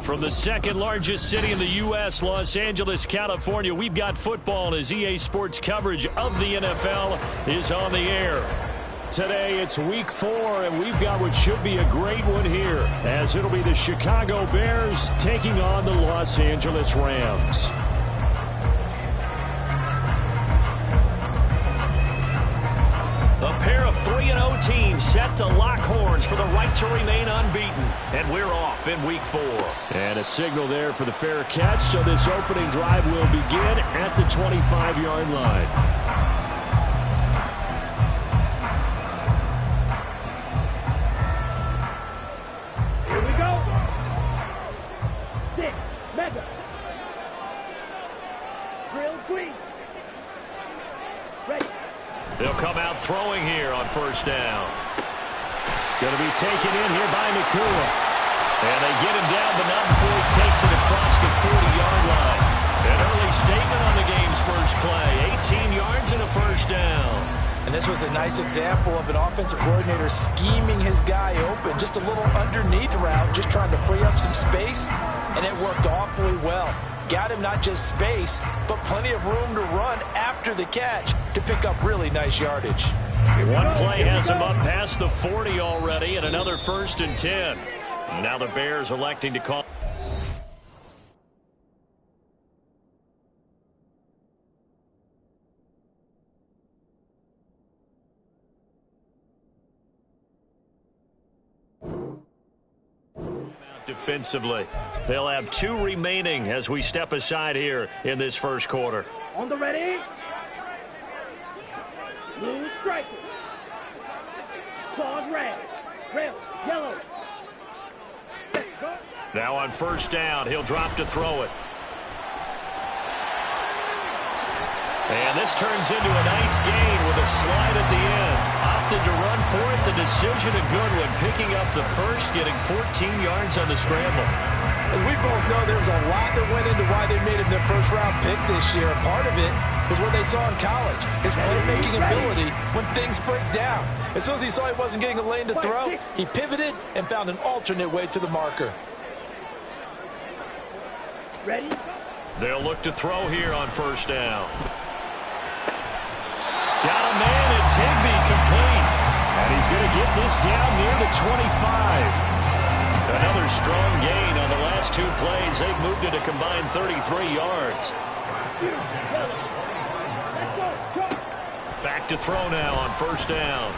From the second largest city in the U.S., Los Angeles, California, we've got football as EA Sports coverage of the NFL is on the air. Today, it's week 4, and we've got what should be a great one here, as it'll be the Chicago Bears taking on the Los Angeles Rams. A pair of 3-0 teams set to lock horns for the right to remain unbeaten. And we're off in week 4. And a signal there for the fair catch, so this opening drive will begin at the 25-yard line. Here we go. 6, mega. Drill green. Ready. They'll come out throwing here on first down. Going to be taken in here by Nakua. And they get him down, but not before he takes it across the 40-yard line. An early statement on the game's first play. 18 yards and a first down. And this was a nice example of an offensive coordinator scheming his guy open. Just a little underneath route, just trying to free up some space. And it worked awfully well. Got him not just space, but plenty of room to run after the catch to pick up really nice yardage. One play has him up past the 40 already, and another 1st and 10. Now the Bears electing to call. Defensively, they'll have 2 remaining as we step aside here in this first quarter. On the ready. Blue striker. Claws red. Red. Yellow. Let's go. Now on first down, he'll drop to throw it. And this turns into a nice gain with a slide at the end. Opted to run for it. The decision a good one. Picking up the first, getting 14 yards on the scramble. As we both know, there was a lot that went into why they made him their first-round pick this year. Part of it was what they saw in college, his playmaking ability when things break down. As soon as he saw he wasn't getting a lane to throw, he pivoted and found an alternate way to the marker. Ready? They'll look to throw here on first down. Got a man, it's Higbee, complete. And he's going to get this down near the 25. Another strong gain on the last 2 plays. They've moved it a combined 33 yards. Back to throw now on first down.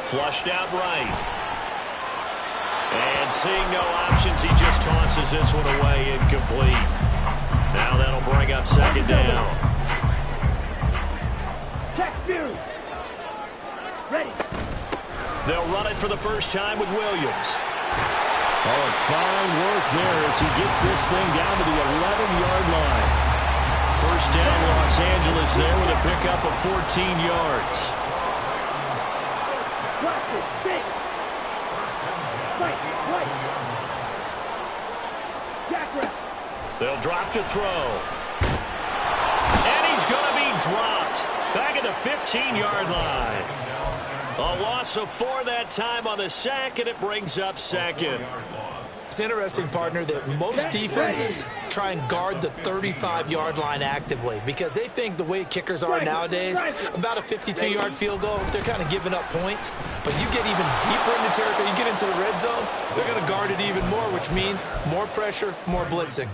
Flushed out right. And seeing no options, he just tosses this one away, incomplete. Now that'll bring up second down. Ready. They'll run it for the first time with Williams. Oh, fine work there as he gets this thing down to the 11-yard line. First down, Los Angeles there with a pickup of 14 yards. They'll drop to throw. And he's going to be dropped. Back at the 15-yard line. A loss of 4 that time on the sack, and it brings up second. It's interesting, partner, that most defenses try and guard the 35-yard line actively because they think the way kickers are nowadays, about a 52-yard field goal, they're kind of giving up points. But you get even deeper into territory, you get into the red zone, they're going to guard it even more, which means more pressure, more blitzing.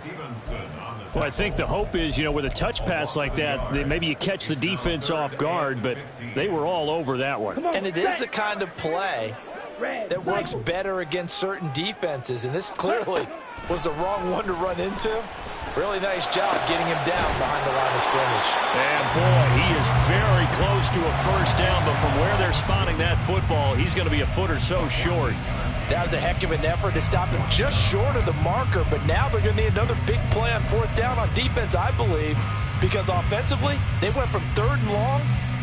Well, I think the hope is, with a touch pass like that maybe you catch the defense off guard, but they were all over that one. And it is the kind of play that works better against certain defenses, and this clearly was the wrong one to run into. Really nice job getting him down behind the line of scrimmage. And, boy, he is very close to a first down, but from where they're spotting that football, he's going to be a foot or so short. That was a heck of an effort to stop him just short of the marker, but now they're going to need another big play on 4th down on defense, I believe, because offensively, they went from 3rd and long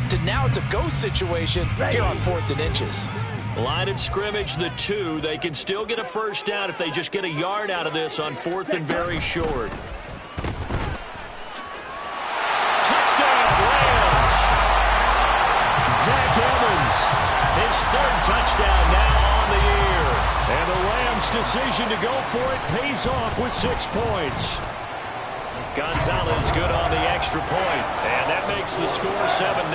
to now it's a ghost situation here on 4th and inches. Line of scrimmage, the 2. They can still get a first down if they just get a yard out of this on 4th and very short. Touchdown, Rams! Zach Evans, his 3rd touchdown now on the year. And the Rams decision to go for it pays off with 6 points. Gonzalez good on the extra point, and that makes the score 7-0.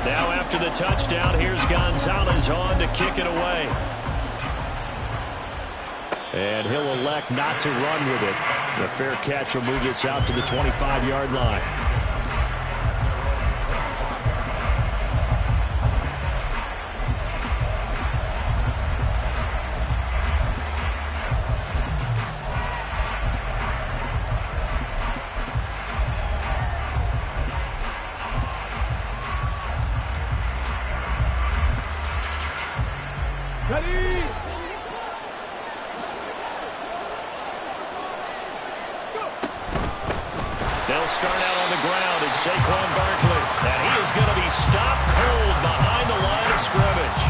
Now after the touchdown, here's Gonzalez on to kick it away. And he'll elect not to run with it. The fair catch will move this out to the 25-yard line. They'll start out on the ground. It's Saquon Barkley. And he is going to be stopped cold behind the line of scrimmage.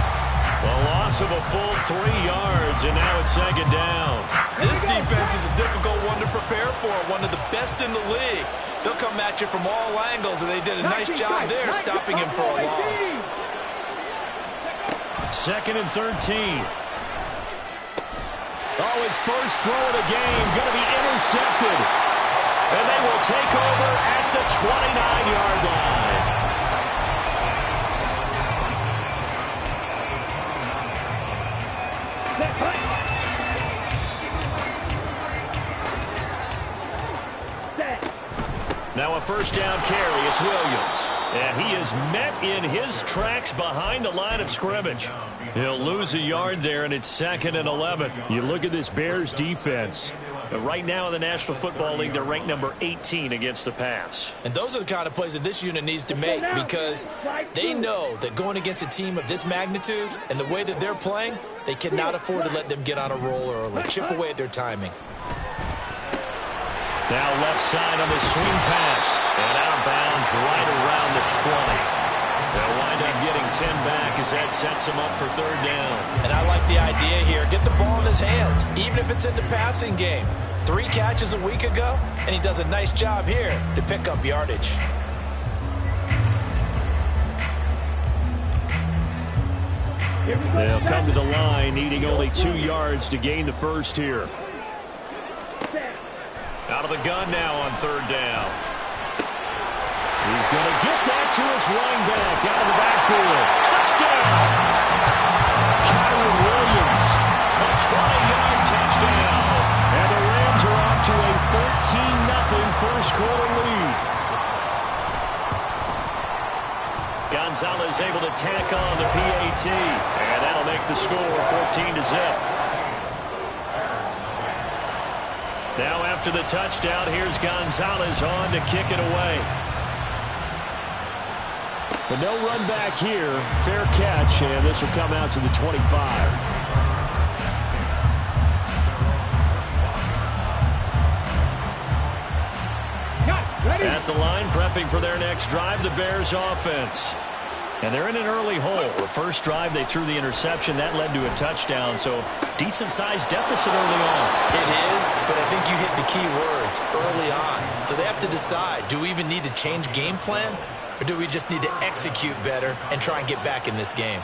A loss of a full 3 yards, and now it's 2nd down. This defense is a difficult one to prepare for, one of the best in the league. They'll come at you from all angles, and they did a nice job there stopping him for a loss. 2nd and 13. Oh, his first throw of the game going to be intercepted. And they will take over at the 29-yard line. Now a first down carry. It's Williams. And he is met in his tracks behind the line of scrimmage. He'll lose a yard there, and it's 2nd and 11. You look at this Bears defense. Right now in the National Football League, they're ranked number 18 against the pass. And those are the kind of plays that this unit needs to make, because they know that going against a team of this magnitude and the way that they're playing, they cannot afford to let them get on a roll early. Chip away at their timing. Now left side on the swing pass. And out of bounds right around the 20. They'll wind up getting 10 back as that sets him up for 3rd down. And I like the idea here. Get the ball in his hands, even if it's in the passing game. 3 catches a week ago, and he does a nice job here to pick up yardage. They'll come to the line, needing only 2 yards to gain the first here. Out of the gun now on 3rd down. He's going to get that to his running back out of the backfield. Touchdown! Kyron Williams, a 20-yard touchdown. And the Rams are off to a 13-0 first-quarter lead. Gonzalez able to tack on the PAT. And that'll make the score 14-0. Now after the touchdown, here's Gonzalez on to kick it away. But no run back here. Fair catch, and this will come out to the 25. At the line, prepping for their next drive, the Bears offense. And they're in an early hole. The first drive, they threw the interception. That led to a touchdown, so decent-sized deficit early on. It is, but I think you hit the key words, early on. So they have to decide, do we even need to change game plan? Or do we just need to execute better and try and get back in this game?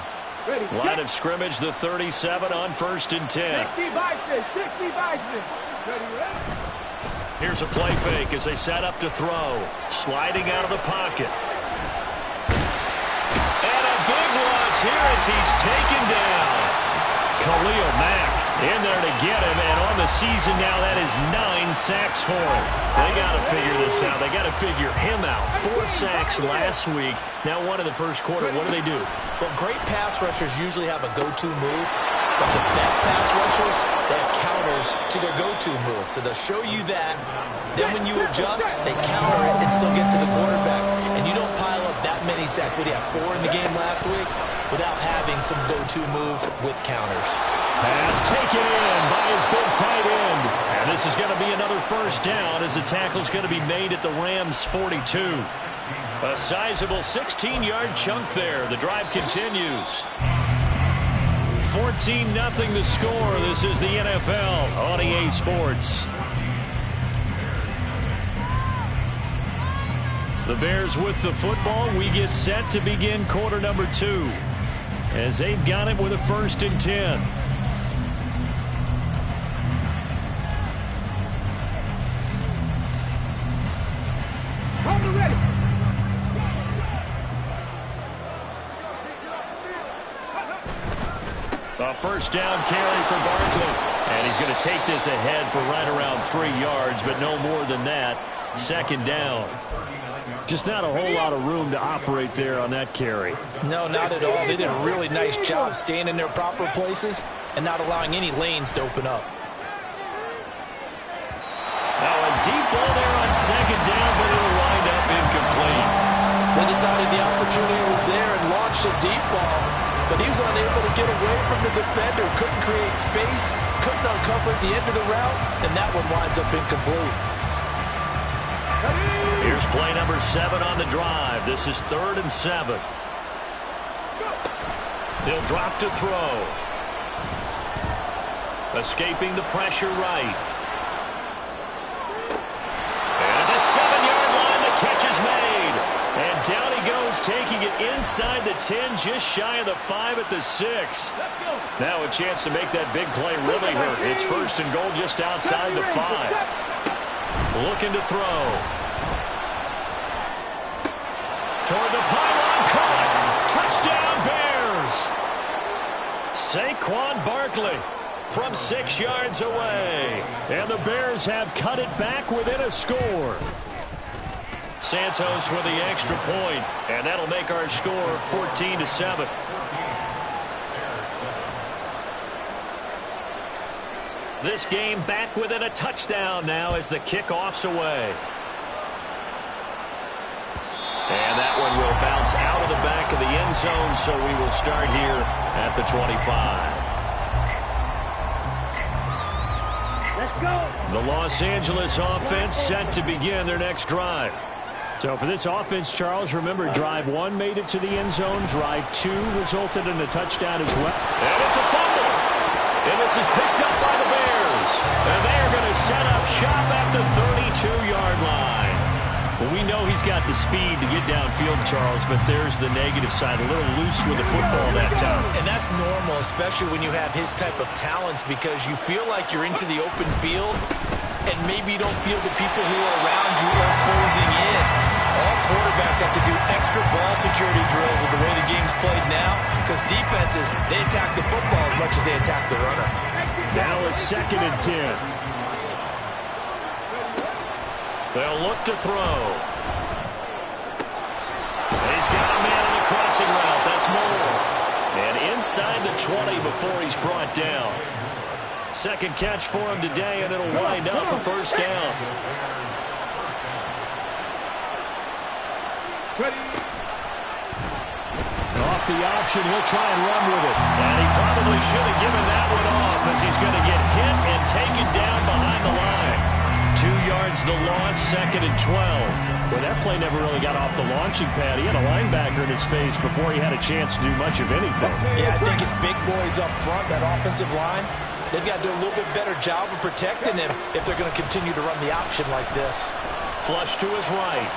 Line of scrimmage, the 37 on 1st and 10. 60 boxes. Here's a play fake as they set up to throw. Sliding out of the pocket. And a big loss here as he's taken down. Khalil Mack in there to get him, and on the season now, that is 9 sacks for him. They got to figure this out. They got to figure him out. 4 sacks last week. Now 1 in the first quarter. What do? Well, great pass rushers usually have a go-to move, but the best pass rushers, they have counters to their go-to move. So they'll show you that. Then when you adjust, they counter it and still get to the quarterback. And you don't pile up that many sacks. What do you have, 4 in the game last week? Without having some go-to moves with counters. Pass taken in by his big tight end. And this is going to be another first down as the tackle's going to be made at the Rams' 42. A sizable 16-yard chunk there. The drive continues. 14-0 the score. This is the NFL on EA Sports. The Bears with the football. We get set to begin quarter number 2 as they've got it with a 1st and 10. Ready. A 1st down carry for Barkley. And he's going to take this ahead for right around 3 yards, but no more than that. 2nd down. Just not a whole lot of room to operate there on that carry. No, not at all. They did a really nice job staying in their proper places and not allowing any lanes to open up. Now a deep ball there on 2nd down, but it'll wind up incomplete. They decided the opportunity was there and launched a deep ball, but he was unable to get away from the defender, couldn't create space, couldn't uncover the end of the route, and that one winds up incomplete. Here's play number 7 on the drive. This is 3rd and 7. He'll drop to throw. Escaping the pressure right. And at the 7-yard line, the catch is made. And down he goes, taking it inside the 10, just shy of the 5 at the 6. Now a chance to make that big play really hurt. It's 1st and goal just outside the 5. Looking to throw. Toward the pylon, caught. Touchdown, Bears. Saquon Barkley from 6 yards away. And the Bears have cut it back within a score. Santos with the extra point, and that'll make our score 14-7. This game back within a touchdown now as the kickoff's away. And that one will bounce out of the back of the end zone, so we will start here at the 25. Let's go. The Los Angeles offense set to begin their next drive. So for this offense, Charles, remember, drive 1 made it to the end zone. Drive 2 resulted in a touchdown as well. And it's a fumble. And this is picked up by the Bears. And they are going to set up shop at the 32-yard line. Well, we know he's got the speed to get downfield, Charles, but there's the negative side. A little loose with the football that time. And that's normal, especially when you have his type of talents, because you feel like you're into the open field and maybe you don't feel the people who are around you are closing in. All quarterbacks have to do extra ball security drills with the way the game's played now, because defenses, they attack the football as much as they attack the runner. Now a 2nd and 10. They'll look to throw. He's got a man on the crossing route. That's Moore. And inside the 20 before he's brought down. 2nd catch for him today, and it'll wind up a 1st down. Off the option, he'll try and run with it. And he probably should have given that one off, as he's going to get hit and taken down behind the line. 2 yards the loss, 2nd and 12. Well, that play never really got off the launching pad. He had a linebacker in his face before he had a chance to do much of anything. Yeah, I think it's big boys up front, that offensive line. They've got to do a little bit better job of protecting him if they're going to continue to run the option like this. Flush to his right.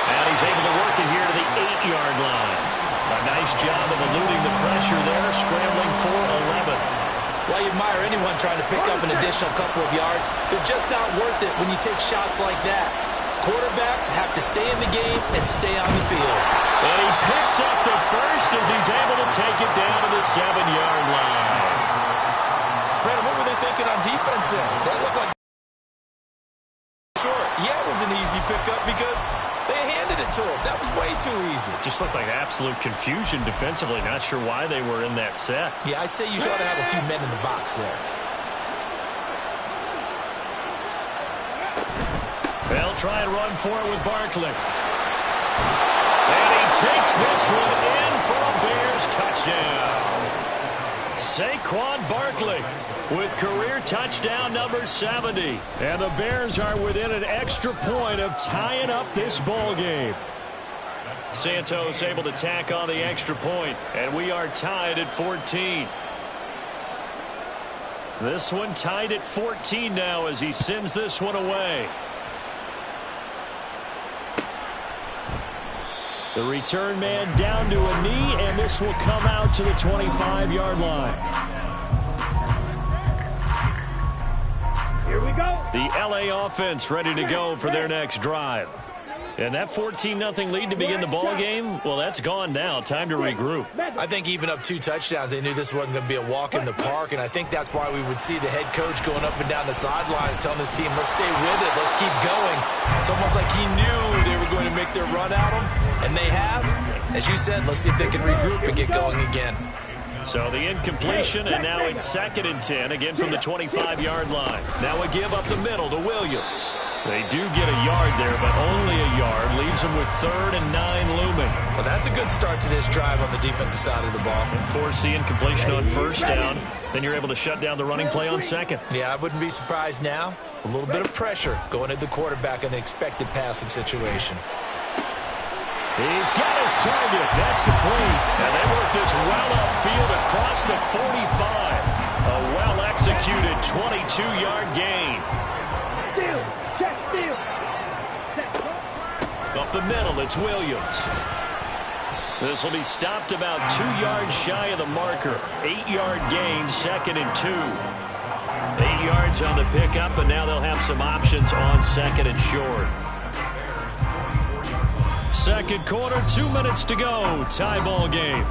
And he's able to work it here to the 8-yard line. A nice job of eluding the pressure there, scrambling for 11. Well, you admire anyone trying to pick up an additional couple of yards. They're just not worth it when you take shots like that. Quarterbacks have to stay in the game and stay on the field. And he picks up the first as he's able to take it down to the 7-yard line. Brandon, what were they thinking on defense there? That looked like short. Yeah, it was an easy pickup because they handed it to him. That was way too easy. Just looked like absolute confusion defensively. Not sure why they were in that set. Yeah, I'd say you ought to have a few men in the box there. They'll try and run for it with Barkley. And he takes this one in for a Bears touchdown. Saquon Barkley with career touchdown number 70. And the Bears are within an extra point of tying up this ball game. Santos able to tack on the extra point, and we are tied at 14. This one tied at 14 now as he sends this one away. The return man down to a knee, and this will come out to the 25-yard line. Here we go. The LA offense ready to go for their next drive. And that 14-0 lead to begin the ball game, well, that's gone now. Time to regroup. I think even up 2 touchdowns, they knew this wasn't going to be a walk in the park, and I think that's why we would see the head coach going up and down the sidelines telling his team, let's stay with it, let's keep going. It's almost like he knew they were going to make their run at him, and they have. As you said, let's see if they can regroup and get going again. So the incompletion, and now it's 2nd and 10, again from the 25-yard line. Now a give up the middle to Williams. They do get a yard there, but only a yard. Leaves them with 3rd and 9 looming. Well, that's a good start to this drive on the defensive side of the ball. Force the incompletion on 1st down. Then you're able to shut down the running play on 2nd. Yeah, I wouldn't be surprised now. A little bit of pressure going at the quarterback in an expected passing situation. He's got his target. That's complete. And they work this well upfield across the 45. A well-executed 22-yard gain. Steal. Check steal. Up the middle, it's Williams. This will be stopped about 2 yards shy of the marker. 8-yard gain, 2nd and 2. 8 yards on the pickup, and now they'll have some options on 2nd and short. Second quarter, 2 minutes to go. Tie ball game.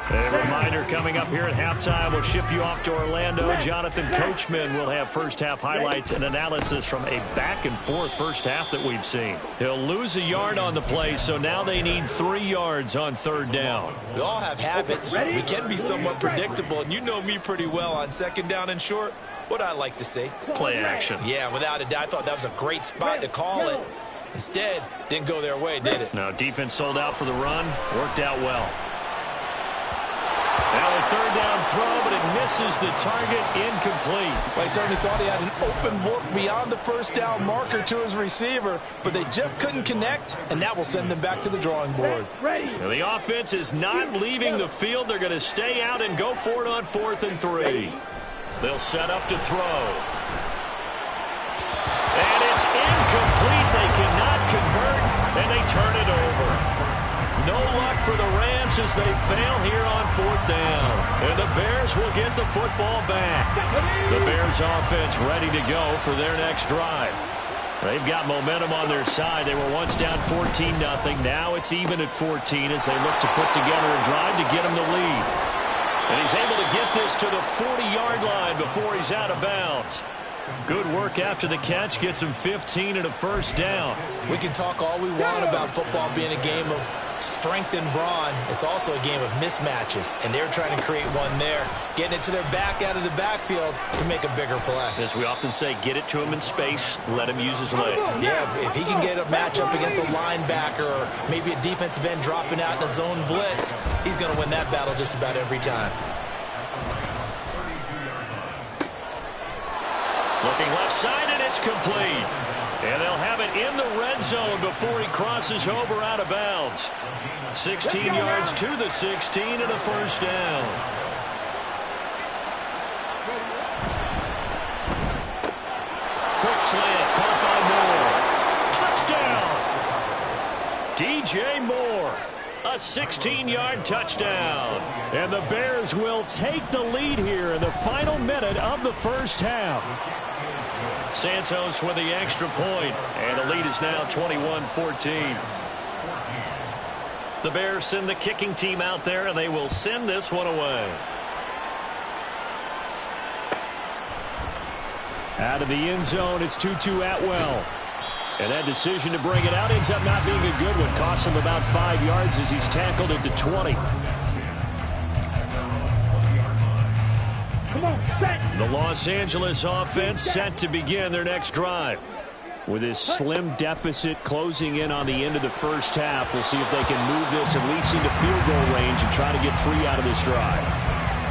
A reminder coming up here at halftime. We'll ship you off to Orlando. Jonathan Coachman will have first-half highlights and analysis from a back-and-forth first half that we've seen. He'll lose a yard on the play, so now they need 3 yards on 3rd down. We all have habits. We can be somewhat predictable, and you know me pretty well on 2nd down and short. What I like to see. Play action. Yeah, without a doubt. I thought that was a great spot to call it. Instead, didn't go their way, did it? No, defense sold out for the run. Worked out well. Now a 3rd down throw, but it misses the target. Incomplete. Well, he certainly thought he had an open look beyond the 1st down marker to his receiver, but they just couldn't connect, and that will send them back to the drawing board. Ready. Now the offense is not leaving the field. They're going to stay out and go for it on 4th and 3. They'll set up to throw. And it's incomplete. They cannot convert, and they turn it over. No luck for the Rams as they fail here on 4th down. And the Bears will get the football back. The Bears offense ready to go for their next drive. They've got momentum on their side. They were once down 14-0. Now it's even at 14 as they look to put together a drive to get them the lead. And he's able to get this to the 40-yard line before he's out of bounds. Good work after the catch. Gets him 15 and a 1st down. We can talk all we want about football being a game of strength and brawn. It's also a game of mismatches, and they're trying to create one there, getting it to their back out of the backfield to make a bigger play. As we often say, get it to him in space, let him use his leg. Yeah, if he can get a matchup against a linebacker or maybe a defensive end dropping out in a zone blitz, he's going to win that battle just about every time. Looking left side, and it's complete. And they'll have it in the red zone before he crosses over out of bounds. 16 yards to the 16 and a 1st down. Quick slant, caught by Moore. Touchdown! DJ Moore. A 16-yard touchdown. And the Bears will take the lead here in the final minute of the first half. Santos with the extra point, and the lead is now 21-14. The Bears send the kicking team out there, and they will send this one away. Out of the end zone, it's Tutu Atwell. And that decision to bring it out ends up not being a good one. Costs him about 5 yards as he's tackled at the 20. The Los Angeles offense set to begin their next drive. With this slim deficit closing in on the end of the first half, we'll see if they can move this at least into field goal range and try to get 3 out of this drive.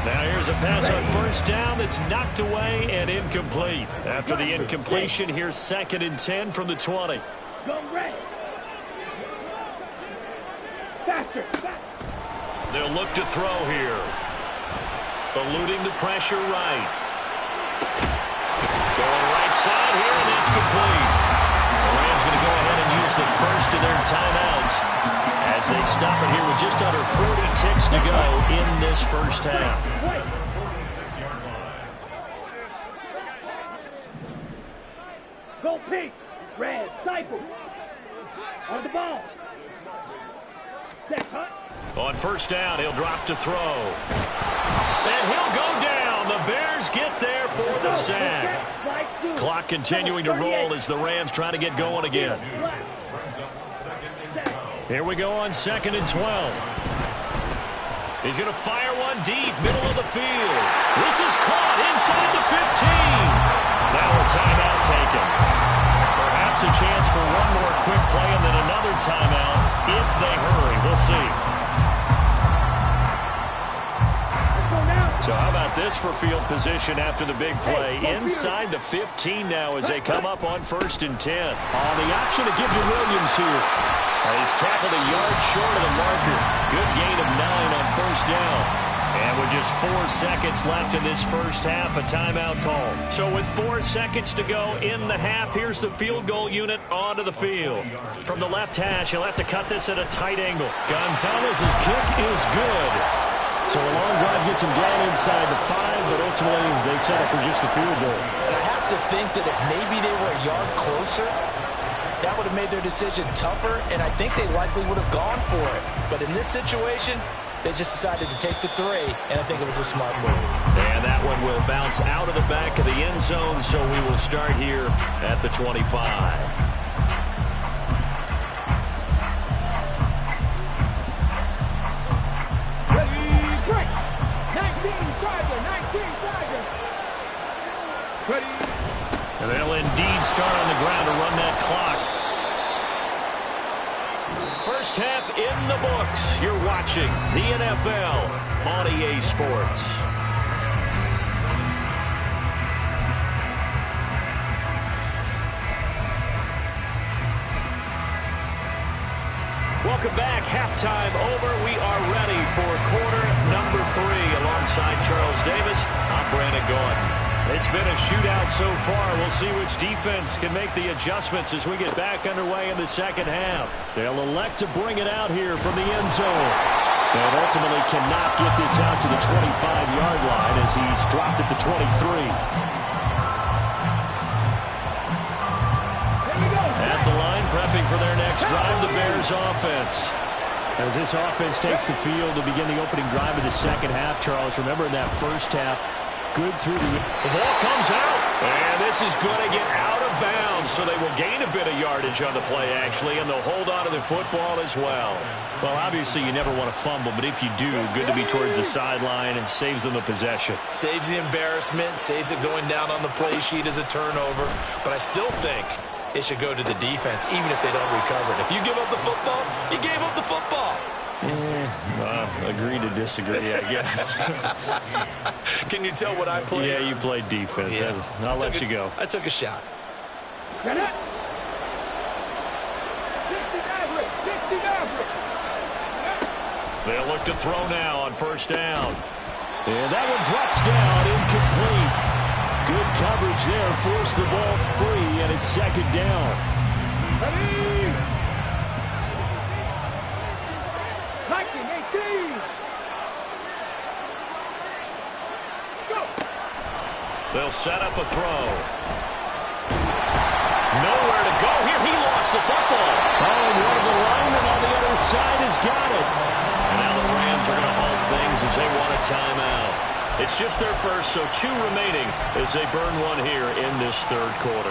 Now here's a pass on 1st down that's knocked away and incomplete. After the incompletion, here's 2nd and 10 from the 20. They'll look to throw here. Eluding the pressure right. Going right side here, and that's complete. The Rams going to go ahead and use use the first of their timeouts as they stop it here with just under 40 ticks to go in this first half. Go pink. Red. Cycle. On the ball. Set cut. On first down, he'll drop to throw. And he'll go down. The Bears get there for the sack. Clock continuing to roll as the Rams try to get going again. Here we go on 2nd and 12. He's going to fire one deep, middle of the field. This is caught inside the 15. Now a timeout taken. Perhaps a chance for one more quick play and then another timeout if they hurry. We'll see. So how about this for field position after the big play? Inside the 15 now as they come up on 1st and 10. The option to give to Willams here. He's tackled a yard short of the marker. Good gain of 9 on 1st down. And with just 4 seconds left in this first half, a timeout call. So with 4 seconds to go in the half, here's the field goal unit onto the field. From the left hash, he'll have to cut this at a tight angle. Gonzalez's kick is good. So a long drive gets him down inside the 5, but ultimately they settle for just the field goal. And I have to think that if maybe they were a yard closer, that would have made their decision tougher, and I think they likely would have gone for it. But in this situation, they just decided to take the 3, and I think it was a smart move. And that one will bounce out of the back of the end zone, so we will start here at the 25. And they'll indeed start on the ground to run that clock. First half in the books. You're watching the NFL on EA Sports. Welcome back. Halftime over. We are ready for quarter number 3. Alongside Charles Davis, I'm Brandon Gordon. It's been a shootout so far. We'll see which defense can make the adjustments as we get back underway in the second half. They'll elect to bring it out here from the end zone. And ultimately cannot get this out to the 25-yard line as he's dropped at the 23. At the line, prepping for their next drive, the Bears offense. As this offense takes the field to begin the opening drive of the second half, Charles, remember in that first half, good through the ball comes out, and this is going to get out of bounds, so they will gain a bit of yardage on the play, actually, and they'll hold on to the football as well. Well, obviously, you never want to fumble, but if you do, good to be towards the sideline and saves them the possession. Saves the embarrassment, saves it going down on the play sheet as a turnover, but I still think it should go to the defense, even if they don't recover it. If you give up the football, you gave up the football. Agree to disagree, I guess. Can you tell what I played? Yeah, you played defense. Yeah. I'll let you go. I took a shot. They'll look to throw now on first down. And that one drops down, incomplete. Good coverage there, forced the ball free, and it's second down. They'll set up a throw. Nowhere to go here. He lost the football. And one of the linemen on the other side has got it. And now the Rams are going to hold things as they want a timeout. It's just their first, so 2 remaining as they burn one here in this third quarter.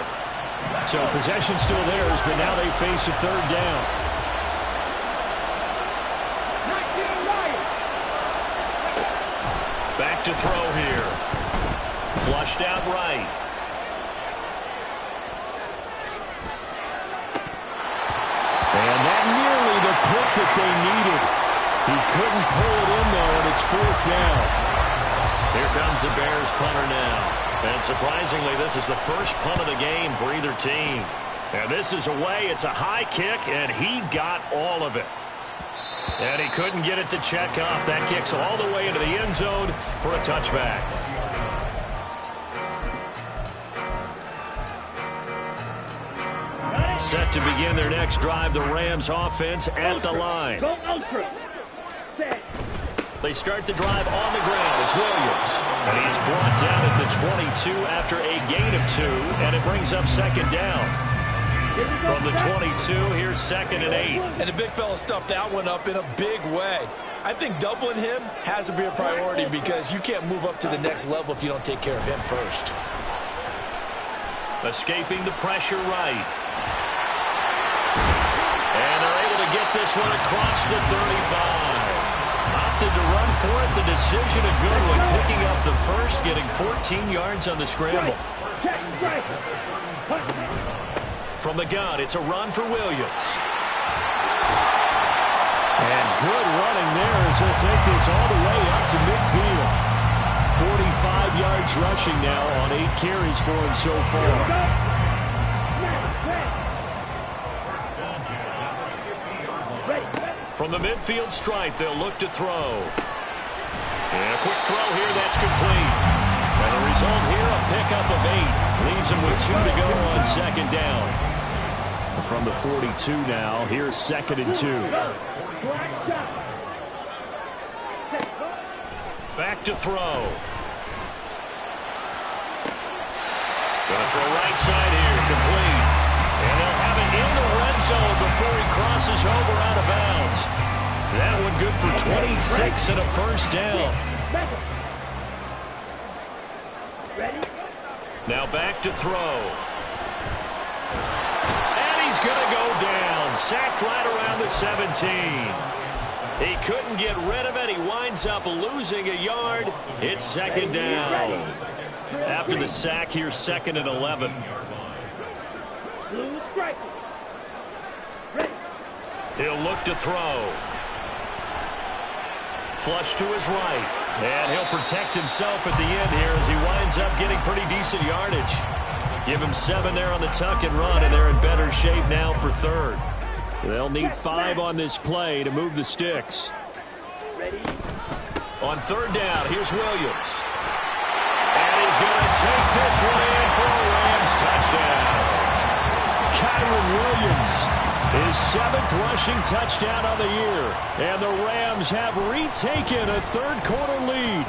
So possession still theirs, but now they face a third down. Back to throw here. Flushed out right. And that nearly the pick that they needed. He couldn't pull it in, though, and it's fourth down. Here comes the Bears punter now. And surprisingly, this is the first punt of the game for either team. And this is away. It's a high kick, and he got all of it. And he couldn't get it to check off. That kicks all the way into the end zone for a touchback. Set to begin their next drive, the Rams offense at the line. Go ultra. Set. They start the drive on the ground. It's Williams. And he's brought down at the 22 after a gain of 2, and it brings up second down. From the 22, here's 2nd and 8. And the big fella stuffed that one up in a big way. I think doubling him has to be a priority because you can't move up to the next level if you don't take care of him first. Escaping the pressure right. And they're able to get this one across the 35. Opted to run for it. The decision a good one. Picking up the first, getting 14 yards on the scramble. From the gun, it's a run for Williams. And good running there as he'll take this all the way up to midfield. 45 yards rushing now on 8 carries for him so far. From the midfield stripe, they'll look to throw. And a quick throw here, that's complete. And the result here, a pickup of 8. Leaves them with 2 to go on second down. From the 42 now, here's 2nd and 2. Back to throw. Gonna throw right side here, complete. And they'll have it in the red zone before he crosses over out of bounds. That one good for 26 and a first down. Now back to throw. And he's gonna go down. Sacked right around the 17. He couldn't get rid of it. He winds up losing a yard. It's second down. After the sack, here's 2nd and 11. He'll look to throw. Flush to his right. And he'll protect himself at the end here as he winds up getting pretty decent yardage. Give him 7 there on the tuck and run, and they're in better shape now for 3rd. They'll need 5 on this play to move the sticks. On 3rd down, here's Williams. And he's going to take this one in for a Rams touchdown. Kyron Williams, his 7th rushing touchdown of the year. And the Rams have retaken a 3rd quarter lead.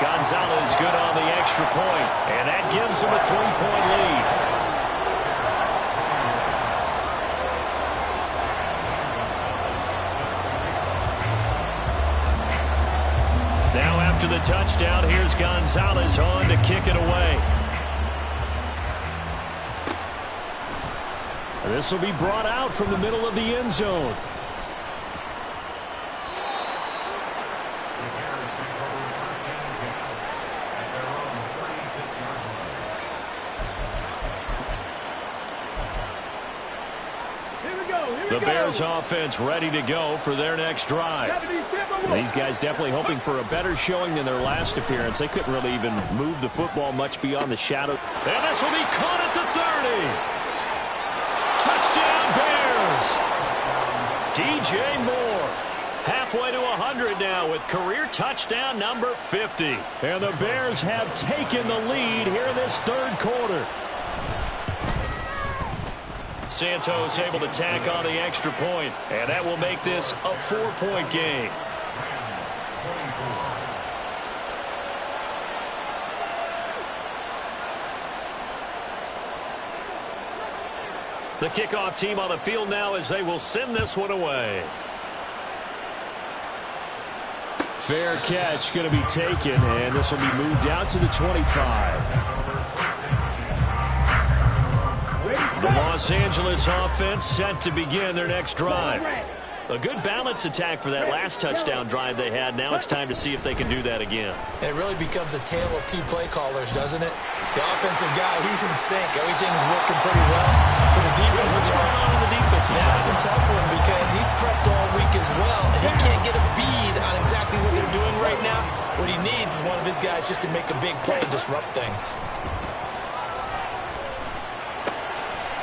Gonzalez good on the extra point, and that gives them a 3-point lead. Now after the touchdown, here's Gonzalez on to kick it away. This will be brought out from the middle of the end zone. The Bears offense ready to go for their next drive. These guys definitely hoping for a better showing than their last appearance. They couldn't really even move the football much beyond the shadow. And this will be caught at the 30. Touchdown Bears. DJ Moore. Halfway to 100 now with career touchdown number 50. And the Bears have taken the lead here in this 3rd quarter. Santos able to tack on the extra point, and that will make this a 4-point game. The kickoff team on the field now as they will send this one away. Fair catch going to be taken, and this will be moved out to the 25. The Los Angeles offense set to begin their next drive. A good balance attack for that last touchdown drive they had. Now it's time to see if they can do that again. It really becomes a tale of 2 play callers, doesn't it? The offensive guy, he's in sync. Everything's working pretty well. For the defensive What's going on in the defensive side? That's a tough one because he's prepped all week as well, and he can't get a bead on exactly what they're doing right now. What he needs is one of his guys just to make a big play and disrupt things.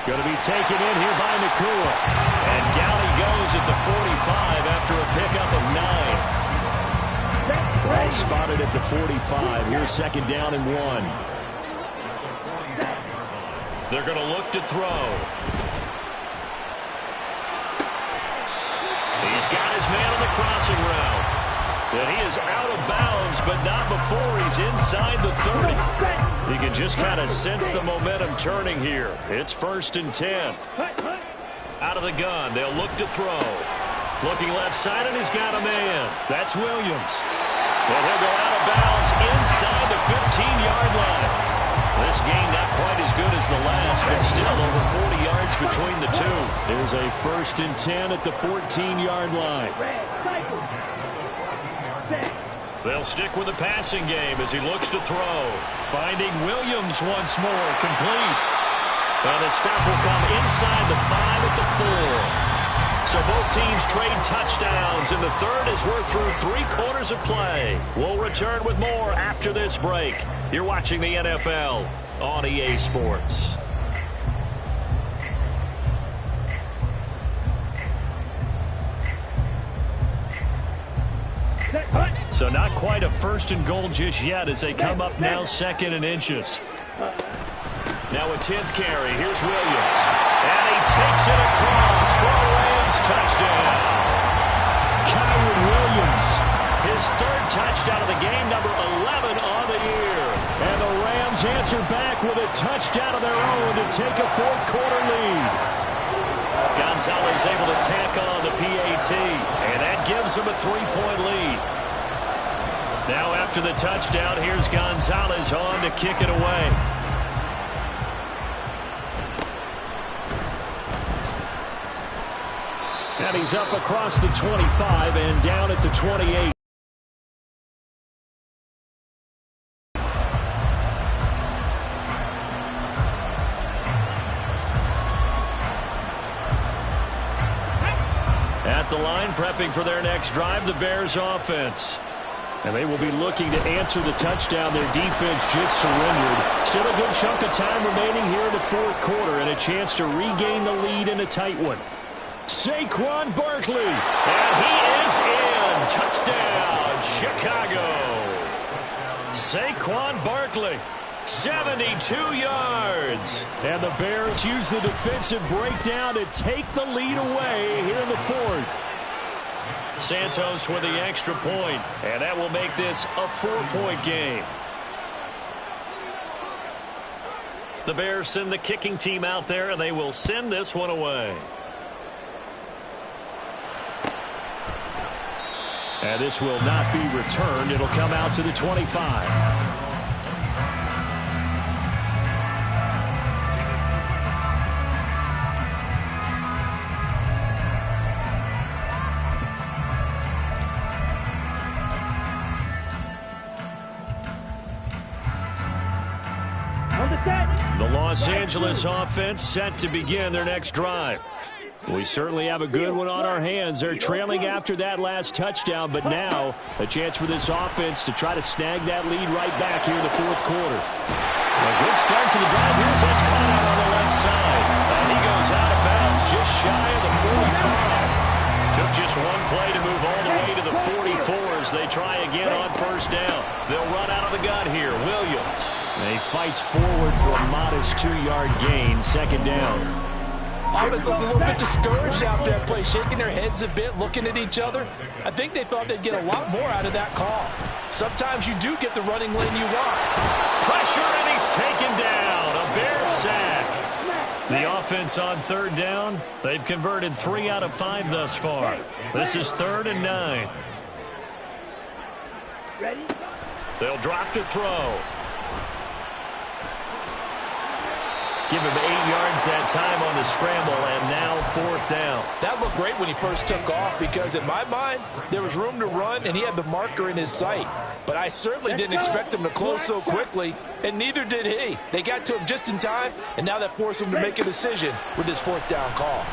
Going to be taken in here by Nakua. And down he goes at the 45 after a pickup of 9. Ball spotted at the 45. Here's 2nd down and 1. They're going to look to throw. the crossing route. And he is out of bounds, but not before he's inside the 30. You can just kind of sense the momentum turning here. It's 1st and 10. Out of the gun, they'll look to throw. Looking left side, and he's got a man. That's Williams. And he'll go out of bounds inside the 15-yard line. This game not quite as good as the last, but still over 40 yards between the two. There's a 1st and 10 at the 14-yard line. They'll stick with the passing game as he looks to throw. Finding Williams once more, complete. And the stop will come inside the 5 at the 4. So both teams trade touchdowns in the third as we're through 3 quarters of play. We'll return with more after this break. You're watching the NFL on EA Sports. So not quite a 1st and goal just yet as they come up now 2nd and inches. Now a 10th carry. Here's Williams. And he takes it across for a Rams touchdown. Kyron Williams, his 3rd touchdown of the game, number 11 on the year. And the Rams answer back with a touchdown of their own to take a 4th quarter lead. Gonzalez able to tack on the PAT, and that gives them a 3-point lead. Now after the touchdown, here's Gonzalez on to kick it away. And he's up across the 25 and down at the 28. At the line, prepping for their next drive, the Bears offense. And they will be looking to answer the touchdown their defense just surrendered. Still a good chunk of time remaining here in the 4th quarter and a chance to regain the lead in a tight one. Saquon Barkley, and he is in. Touchdown, Chicago. Saquon Barkley, 72 yards. And the Bears use the defensive breakdown to take the lead away here in the 4th. Santos with the extra point, and that will make this a 4-point game. The Bears send the kicking team out there, and they will send this one away. And this will not be returned. It'll come out to the 25. The Los Angeles offense set to begin their next drive. We certainly have a good one on our hands. They're trailing after that last touchdown, but now a chance for this offense to try to snag that lead right back here in the 4th quarter. A good start to the drive. Here's that's caught out on the left side. And he goes out of bounds just shy of the 45. Took just one play to move all the way to the 44 as they try again on 1st down. They'll run out of the gun here. Williams. And he fights forward for a modest 2-yard gain, 2nd down. Offense looked a little bit discouraged after that play, shaking their heads a bit, looking at each other. I think they thought they'd get a lot more out of that call. Sometimes you do get the running lane you want. Pressure, and he's taken down. A Bear sack. The offense on 3rd down, they've converted 3 out of 5 thus far. This is 3rd and 9. Ready? They'll drop to throw. Give him 8 yards that time on the scramble, and now 4th down. That looked great when he first took off because, in my mind, there was room to run, and he had the marker in his sight. But I certainly didn't expect him to close so quickly, and neither did he. They got to him just in time, and now that forced him to make a decision with his 4th down call.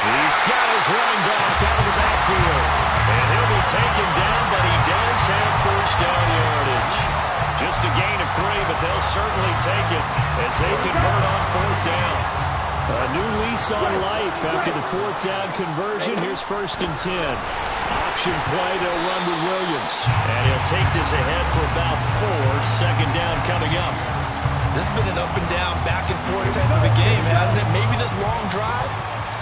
He's got his running back out of the backfield. And he'll be taken down, but he does have 1st down yardage. Just a gain of 3, but they'll certainly take it as they convert on 4th down. A new lease on life after the 4th down conversion. Here's 1st and 10. Option play, they'll run with Williams. And he'll take this ahead for about 4. 2nd down coming up. This has been an up and down, back and forth type of a game, hasn't it? Maybe this long drive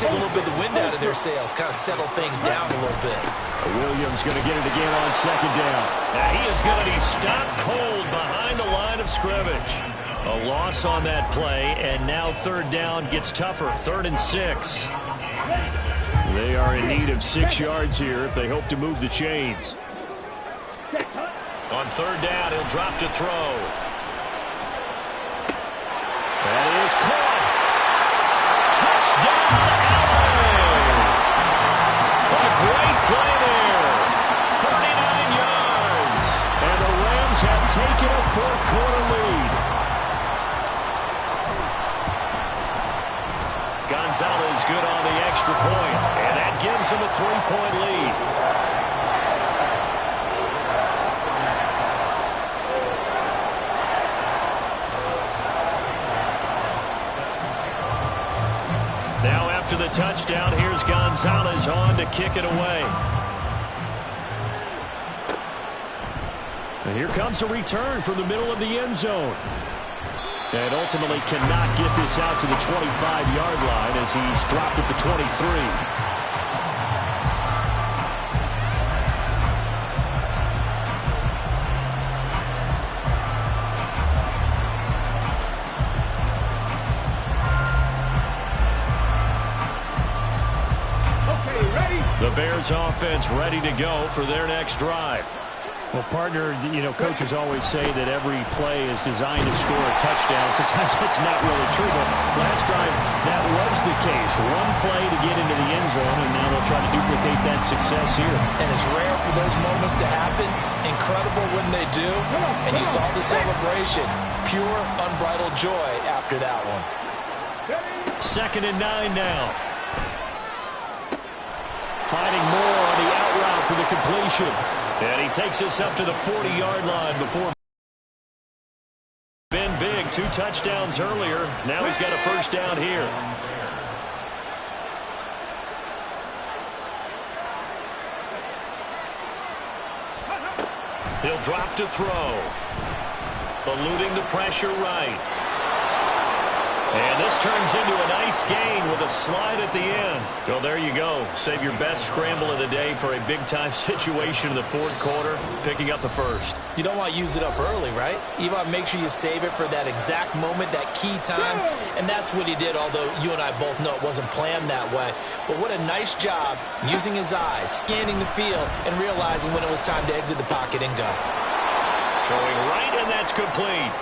take a little bit of the wind out of their sails, kind of settle things down a little bit. Williams going to get it again on second down. Now he is going to be stopped cold behind the line of scrimmage. A loss on that play, and now third down gets tougher. 3rd and 6. They are in need of 6 yards here if they hope to move the chains. On third down, he'll drop to throw. That is caught. Touchdown, Allen! What a great play there. 39 yards. And the Rams have taken a fourth-quarter lead. Gonzalez good on the extra point, and that gives him a 3-point lead. Now after the touchdown, here's Gonzalez on to kick it away. And here comes a return from the middle of the end zone. And ultimately cannot get this out to the 25-yard line as he's dropped at the 23. Okay, ready? The Bears offense ready to go for their next drive. Well, partner, you know, coaches always say that every play is designed to score a touchdown. Sometimes it's not really true, but last drive, that was the case. One play to get into the end zone, and now they'll try to duplicate that success here. And it's rare for those moments to happen. Incredible when they do. And you saw the celebration. Pure, unbridled joy after that one. 2nd and 9 now. Finding more on the out route for the completion. And he takes us up to the 40-yard line before been big. 2 touchdowns earlier. Now he's got a first down here. He'll drop to throw. Eluding the pressure right. And this turns into a nice gain with a slide at the end. So there you go. Save your best scramble of the day for a big-time situation in the fourth quarter, picking up the first. You don't want to use it up early, right? You want to make sure you save it for that exact moment, that key time. And that's what he did, although you and I both know it wasn't planned that way. But what a nice job using his eyes, scanning the field, and realizing when it was time to exit the pocket and go. Throwing right, and that's complete.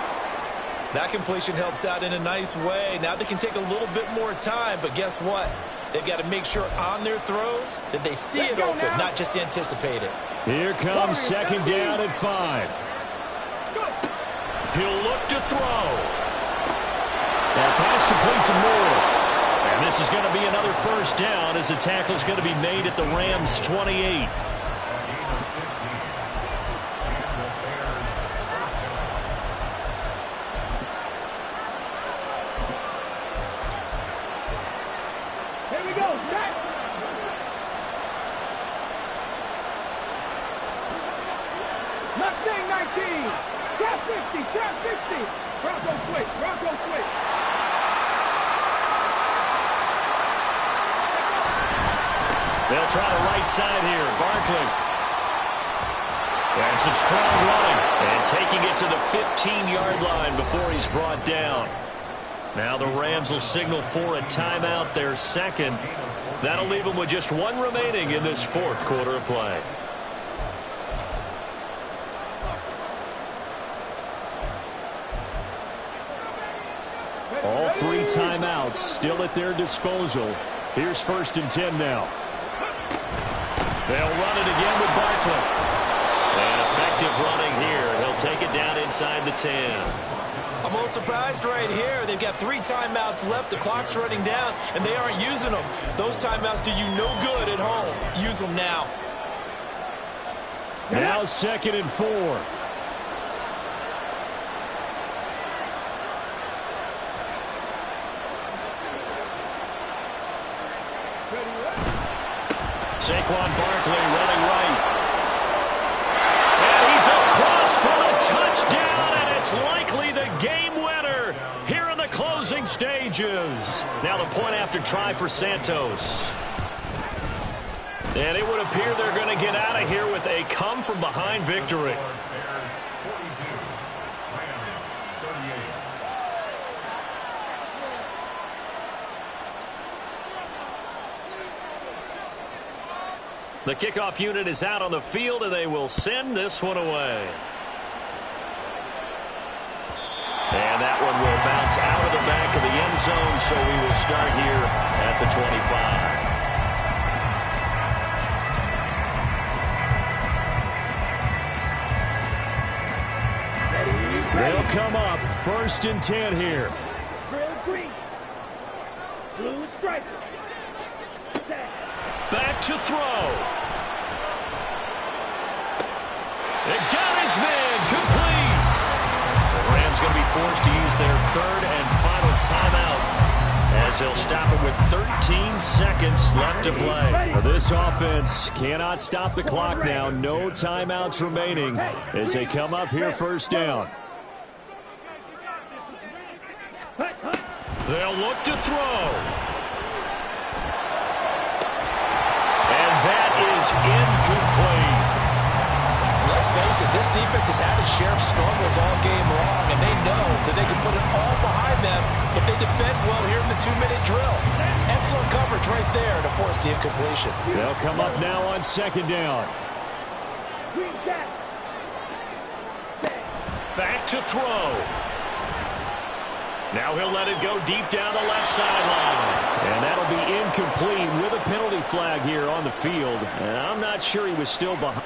That completion helps out in a nice way. Now they can take a little bit more time, but guess what? They've got to make sure on their throws that they see it open, not just anticipate it. Here comes 2nd down at 5. He'll look to throw. That pass complete to Moore. And this is going to be another first down as the tackle is going to be made at the Rams' 28. They'll try the right side here. Barkley. And some strong running. And taking it to the 15-yard line before he's brought down. Now the Rams will signal for a timeout, their second. That'll leave them with just 1 remaining in this fourth quarter of play. All 3 timeouts still at their disposal. Here's 1st and 10 now. They'll run it again with Barkley. And effective running here. He'll take it down inside the 10. I'm a little surprised right here. They've got 3 timeouts left. The clock's running down, and they aren't using them. Those timeouts do you no good at home. Use them now. Now 2nd and 4. Saquon Barkley running right. And he's across for a touchdown, and it's likely the game winner here in the closing stages. Now the point after try for Santos. And it would appear they're going to get out of here with a come-from-behind victory. The kickoff unit is out on the field, and they will send this one away. And that one will bounce out of the back of the end zone, so we will start here at the 25. They'll come up 1st and 10 here. Green. Blue striker. Back to throw. It got his man complete. The Rams going to be forced to use their 3rd and final timeout as they'll stop it with 13 seconds left to play. This offense cannot stop the clock now. No timeouts remaining as they come up here 1st down. They'll look to throw. And that is incomplete. Let's face it, this defense has had its share of struggles all game long, and they know that they can put it all behind them if they defend well here in the 2-minute drill. Excellent coverage right there to force the incompletion. They'll come up now on 2nd down. Back to throw. Now he'll let it go deep down the left sideline. And that'll be incomplete with a penalty flag here on the field. And I'm not sure he was still behind.